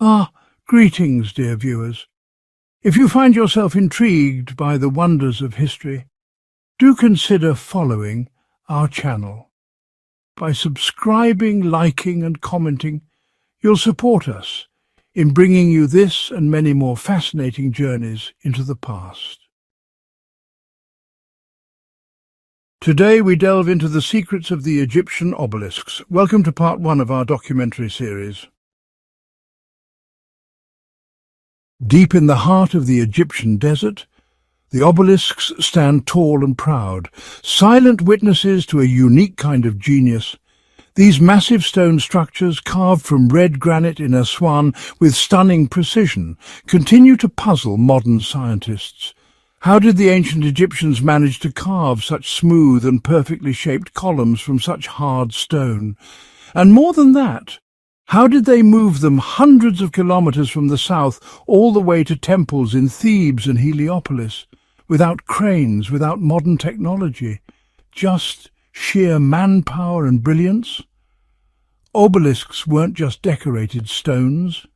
Ah, greetings, dear viewers. If you find yourself intrigued by the wonders of history, do consider following our channel. By subscribing, liking and commenting, you'll support us in bringing you this and many more fascinating journeys into the past. Today we delve into the secrets of the Egyptian obelisks. Welcome to part 1 of our documentary series. Deep in the heart of the Egyptian desert, the obelisks stand tall and proud, silent witnesses to a unique kind of genius. These massive stone structures, carved from red granite in Aswan with stunning precision, continue to puzzle modern scientists. How did the ancient Egyptians manage to carve such smooth and perfectly shaped columns from such hard stone? And more than that, how did they move them hundreds of kilometers from the south all the way to temples in Thebes and Heliopolis, without cranes, without modern technology, just sheer manpower and brilliance? Obelisks weren't just decorated stones.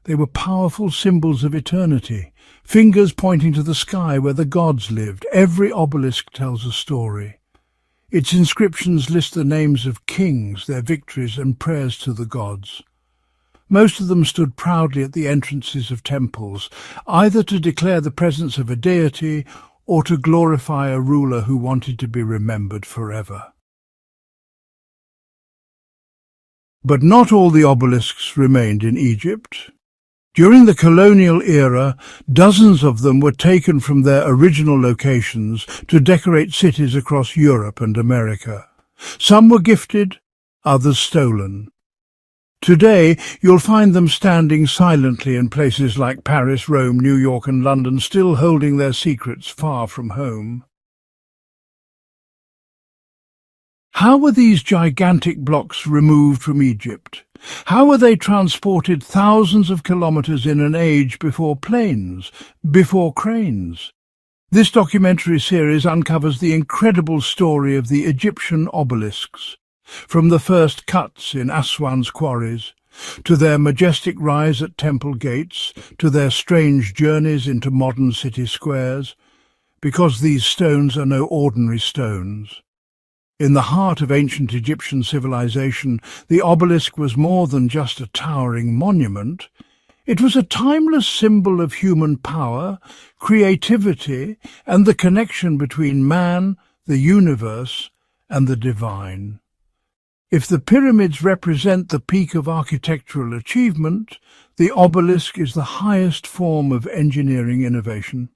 They were powerful symbols of eternity, fingers pointing to the sky where the gods lived. Every obelisk tells a story. Its inscriptions list the names of kings, their victories and prayers to the gods. Most of them stood proudly at the entrances of temples, either to declare the presence of a deity or to glorify a ruler who wanted to be remembered forever. But not all the obelisks remained in Egypt. During the colonial era, dozens of them were taken from their original locations to decorate cities across Europe and America. Some were gifted, others stolen. Today, you'll find them standing silently in places like Paris, Rome, New York and London, still holding their secrets far from home. How were these gigantic blocks removed from Egypt? How were they transported thousands of kilometers in an age before planes, before cranes? This documentary series uncovers the incredible story of the Egyptian obelisks, from the first cuts in Aswan's quarries, to their majestic rise at temple gates, to their strange journeys into modern city squares, because these stones are no ordinary stones. In the heart of ancient Egyptian civilization, the obelisk was more than just a towering monument. It was a timeless symbol of human power, creativity, and the connection between man, the universe, and the divine. If the pyramids represent the peak of architectural achievement, the obelisk is the highest form of engineering innovation.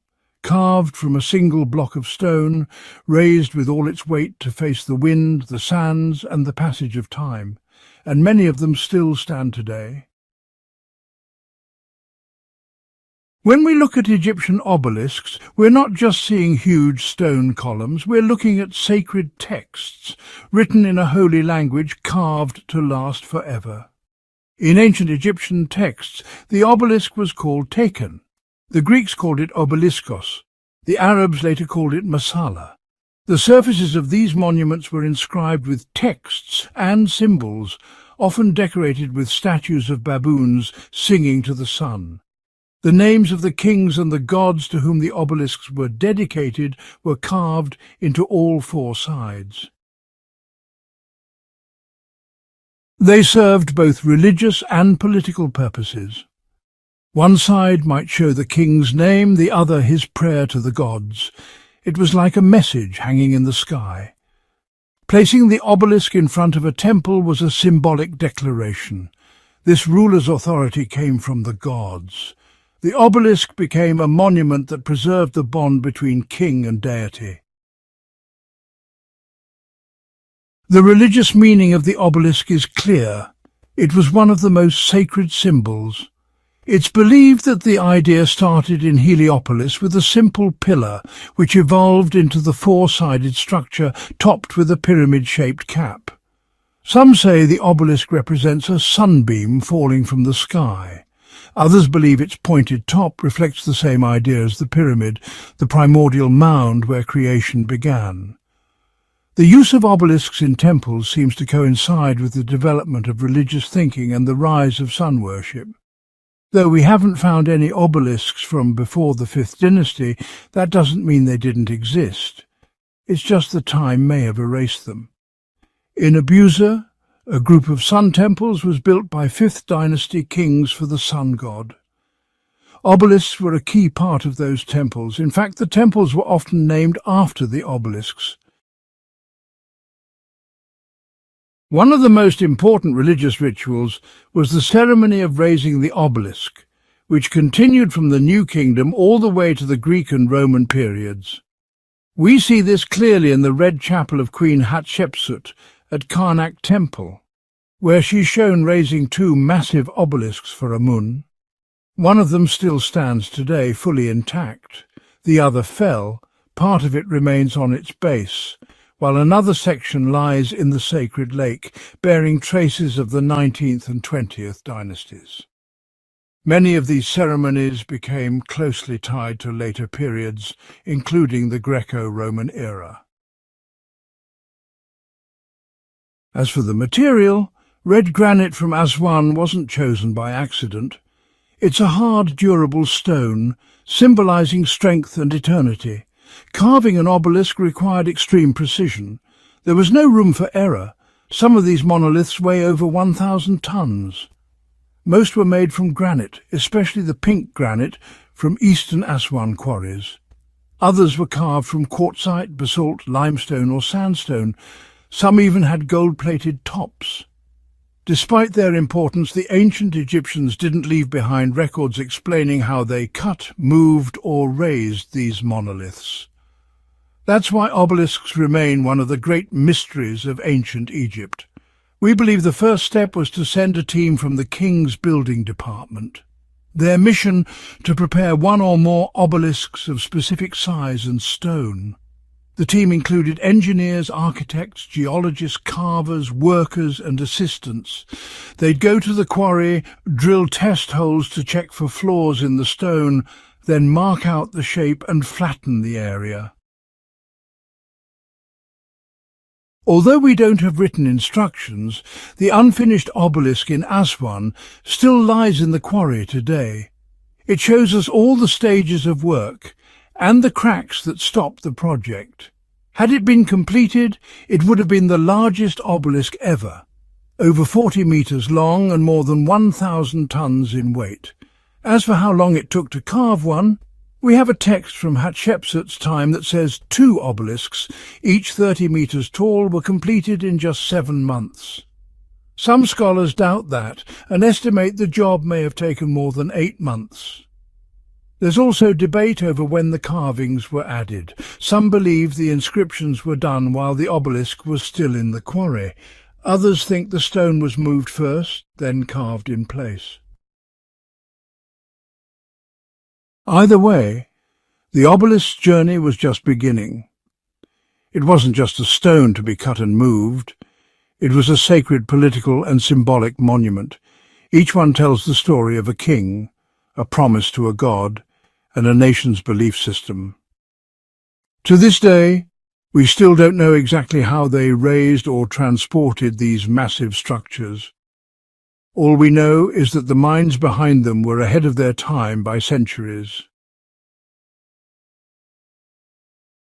Carved from a single block of stone, raised with all its weight to face the wind, the sands, and the passage of time, and many of them still stand today. When we look at Egyptian obelisks, we're not just seeing huge stone columns, we're looking at sacred texts, written in a holy language carved to last forever. In ancient Egyptian texts, the obelisk was called Taken. The Greeks called it Obeliskos. The Arabs later called it Masala. The surfaces of these monuments were inscribed with texts and symbols, often decorated with statues of baboons singing to the sun. The names of the kings and the gods to whom the obelisks were dedicated were carved into all four sides. They served both religious and political purposes. One side might show the king's name, the other his prayer to the gods. It was like a message hanging in the sky. Placing the obelisk in front of a temple was a symbolic declaration. This ruler's authority came from the gods. The obelisk became a monument that preserved the bond between king and deity. The religious meaning of the obelisk is clear. It was one of the most sacred symbols. It's believed that the idea started in Heliopolis with a simple pillar, which evolved into the four-sided structure topped with a pyramid-shaped cap. Some say the obelisk represents a sunbeam falling from the sky. Others believe its pointed top reflects the same idea as the pyramid, the primordial mound where creation began. The use of obelisks in temples seems to coincide with the development of religious thinking and the rise of sun worship. Though we haven't found any obelisks from before the 5th dynasty, that doesn't mean they didn't exist. It's just that time may have erased them. In Abusa, a group of sun temples was built by 5th dynasty kings for the sun god. Obelisks were a key part of those temples. In fact, the temples were often named after the obelisks. One of the most important religious rituals was the ceremony of raising the obelisk, which continued from the New Kingdom all the way to the Greek and Roman periods. We see this clearly in the Red Chapel of Queen Hatshepsut at Karnak Temple, where she's shown raising 2 massive obelisks for Amun. One of them still stands today, fully intact. The other fell. Part of it remains on its base, while another section lies in the sacred lake, bearing traces of the 19th and 20th dynasties. Many of these ceremonies became closely tied to later periods, including the Greco-Roman era. As for the material, red granite from Aswan wasn't chosen by accident. It's a hard, durable stone, symbolizing strength and eternity. Carving an obelisk required extreme precision. There was no room for error. Some of these monoliths weigh over 1,000 tons. Most were made from granite, especially the pink granite from eastern Aswan quarries. Others were carved from quartzite, basalt, limestone or sandstone. Some even had gold-plated tops. Despite their importance, the ancient Egyptians didn't leave behind records explaining how they cut, moved or raised these monoliths. That's why obelisks remain one of the great mysteries of ancient Egypt. We believe the first step was to send a team from the king's building department. Their mission to prepare 1 or more obelisks of specific size and stone. The team included engineers, architects, geologists, carvers, workers and assistants. They'd go to the quarry, drill test holes to check for flaws in the stone, then mark out the shape and flatten the area. Although we don't have written instructions, the unfinished obelisk in Aswan still lies in the quarry today. It shows us all the stages of work and the cracks that stopped the project. Had it been completed, it would have been the largest obelisk ever, over 40 meters long and more than 1,000 tons in weight. As for how long it took to carve one, we have a text from Hatshepsut's time that says 2 obelisks, each 30 meters tall, were completed in just 7 months. Some scholars doubt that and estimate the job may have taken more than 8 months. There's also debate over when the carvings were added. Some believe the inscriptions were done while the obelisk was still in the quarry. Others think the stone was moved first, then carved in place. Either way, the obelisk's journey was just beginning. It wasn't just a stone to be cut and moved. It was a sacred political and symbolic monument. Each one tells the story of a king, a promise to a god, and a nation's belief system. To this day, we still don't know exactly how they raised or transported these massive structures. All we know is that the minds behind them were ahead of their time by centuries.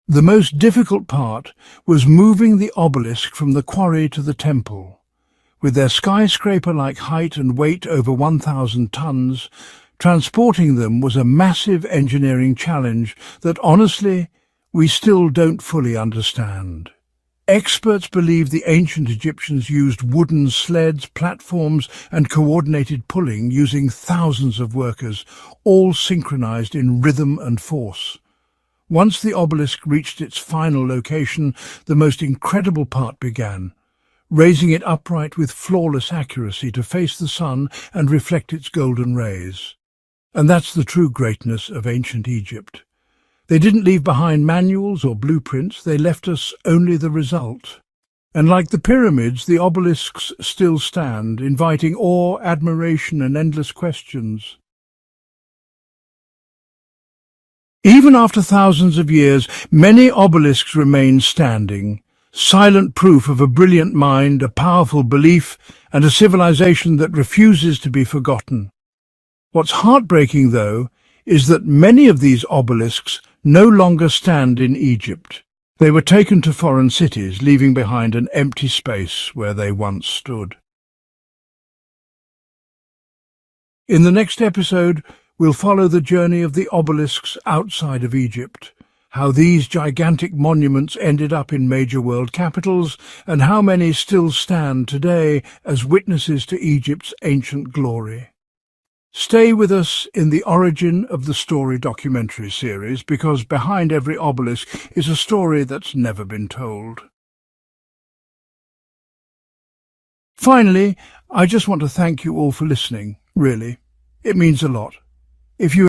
The most difficult part was moving the obelisk from the quarry to the temple. With their skyscraper-like height and weight over 1,000 tons, transporting them was a massive engineering challenge that, honestly, we still don't fully understand. Experts believe the ancient Egyptians used wooden sleds, platforms and coordinated pulling using thousands of workers, all synchronized in rhythm and force. Once the obelisk reached its final location, the most incredible part began, raising it upright with flawless accuracy to face the sun and reflect its golden rays. And that's the true greatness of ancient Egypt. They didn't leave behind manuals or blueprints, they left us only the result. And like the pyramids, the obelisks still stand, inviting awe, admiration and endless questions. Even after thousands of years, many obelisks remain standing, silent proof of a brilliant mind, a powerful belief, and a civilization that refuses to be forgotten. What's heartbreaking, though, is that many of these obelisks no longer stand in Egypt. They were taken to foreign cities, leaving behind an empty space where they once stood. In the next episode, we'll follow the journey of the obelisks outside of Egypt, how these gigantic monuments ended up in major world capitals, and how many still stand today as witnesses to Egypt's ancient glory. Stay with us in the Origin of the Story documentary series, because behind every obelisk is a story that's never been told. Finally, I just want to thank you all for listening, really. It means a lot. If you